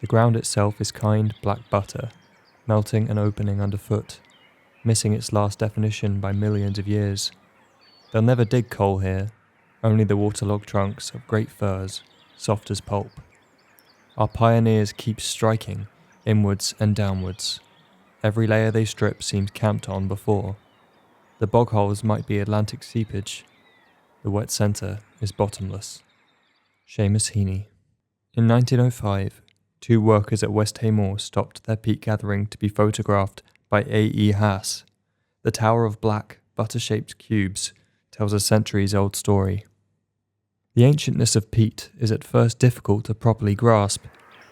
The ground itself is kind black butter, melting and opening underfoot, missing its last definition by millions of years. They'll never dig coal here, only the waterlogged trunks of great firs, soft as pulp. Our pioneers keep striking, inwards and downwards. Every layer they strip seems camped on before. The bog holes might be Atlantic seepage. The wet centre is bottomless. Seamus Heaney. In 1905, 2 workers at West Haymore stopped their peat gathering to be photographed by A.E. Haas. The tower of black, butter-shaped cubes tells a centuries-old story. The ancientness of peat is at first difficult to properly grasp.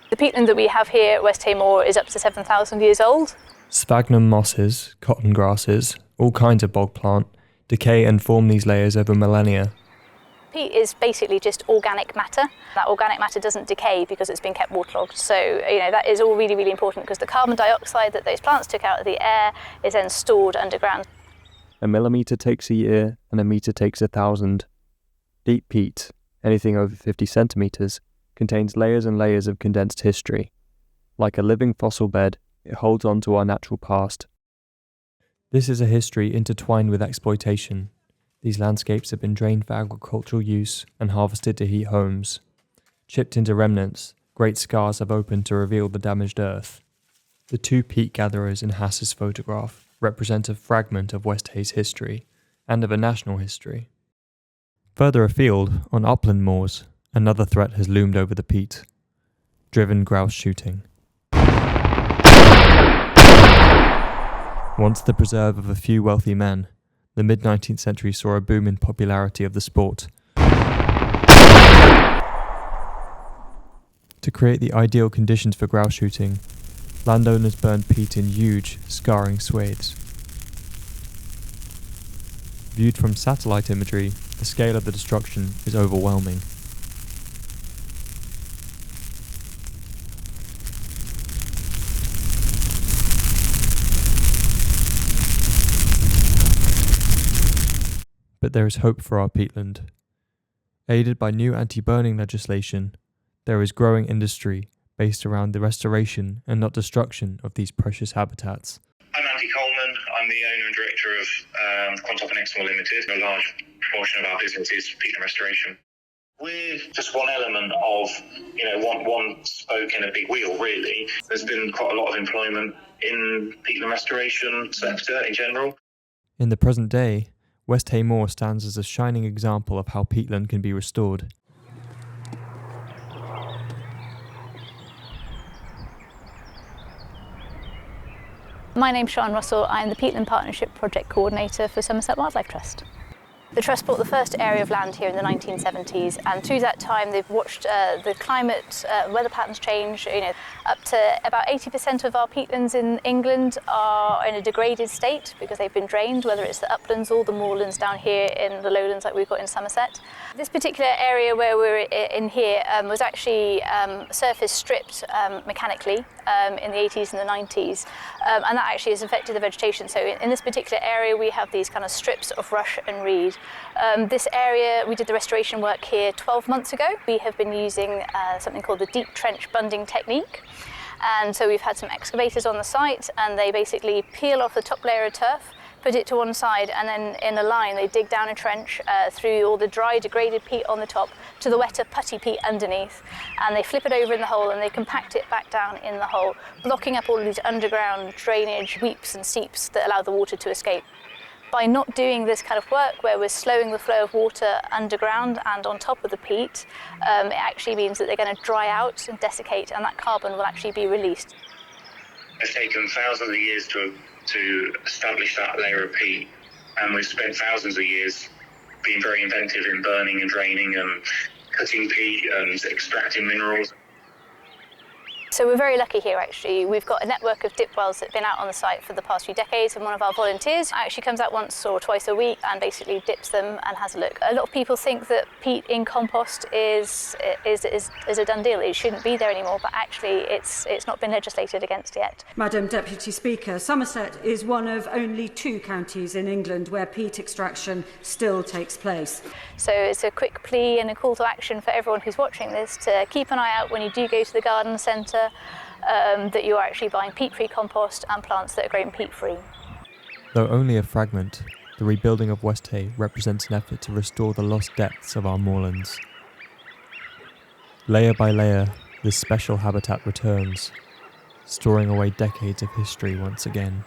The peatland that we have here at West Haymore is up to 7,000 years old. Sphagnum mosses, cotton grasses, all kinds of bog plant, decay and form these layers over millennia. Peat is basically just organic matter. That organic matter doesn't decay because it's been kept waterlogged. So, that is all really, really important because the carbon dioxide that those plants took out of the air is then stored underground. A millimetre takes a year and a metre takes 1,000. Deep peat, anything over 50 centimetres, contains layers and layers of condensed history. Like a living fossil bed, it holds on to our natural past. This is a history intertwined with exploitation. These landscapes have been drained for agricultural use and harvested to heat homes. Chipped into remnants, great scars have opened to reveal the damaged earth. The 2 peat gatherers in Haas's photograph represent a fragment of West Hay's history, and of a national history. Further afield, on upland moors, another threat has loomed over the peat. Driven grouse shooting. Once the preserve of a few wealthy men, the mid-19th century saw a boom in popularity of the sport. To create the ideal conditions for grouse shooting, landowners burned peat in huge, scarring swathes. Viewed from satellite imagery, the scale of the destruction is overwhelming. But there is hope for our peatland. Aided by new anti-burning legislation, there is growing industry based around the restoration and not destruction of these precious habitats. I'm Andy Coleman. I'm the owner and director of Quantop and Exmoor Limited. A large portion of our business is peatland restoration. We're just one element of, one spoke in a big wheel, really. There's been quite a lot of employment in peatland restoration sector in general. In the present day, West Haymore stands as a shining example of how peatland can be restored. My name's Sian Russell. I'm the Peatland Partnership Project Coordinator for Somerset Wildlife Trust. The Trust bought the first area of land here in the 1970s, and through that time they've watched the climate, weather patterns change. Up to about 80% of our peatlands in England are in a degraded state because they've been drained, whether it's the uplands or the moorlands down here in the lowlands like we've got in Somerset. This particular area where we're in here was actually surface stripped mechanically in the 80s and the 90s, and that actually has affected the vegetation. So in this particular area we have these kind of strips of rush and reed. This area, we did the restoration work here 12 months ago. We have been using something called the deep trench bunding technique. And so we've had some excavators on the site, and they basically peel off the top layer of turf, put it to one side, and then in a line they dig down a trench through all the dry degraded peat on the top to the wetter putty peat underneath, and they flip it over in the hole and they compact it back down in the hole, blocking up all of these underground drainage weeps and seeps that allow the water to escape. By not doing this kind of work where we're slowing the flow of water underground and on top of the peat, it actually means that they're going to dry out and desiccate, and that carbon will actually be released. It's taken thousands of years to establish that layer of peat, and we've spent thousands of years being very inventive in burning and draining and cutting peat and extracting minerals. So we're very lucky here actually. We've got a network of dip wells that have been out on the site for the past few decades, and one of our volunteers actually comes out once or twice a week and basically dips them and has a look. A lot of people think that peat in compost is a done deal. It shouldn't be there anymore, but actually it's not been legislated against yet. Madam Deputy Speaker, Somerset is one of only 2 counties in England where peat extraction still takes place. So it's a quick plea and a call to action for everyone who's watching this to keep an eye out when you do go to the garden centre butter, that you are actually buying peat-free compost and plants that are grown peat-free. Though only a fragment, the rebuilding of West Hay represents an effort to restore the lost depths of our moorlands. Layer by layer, this special habitat returns, storing away decades of history once again.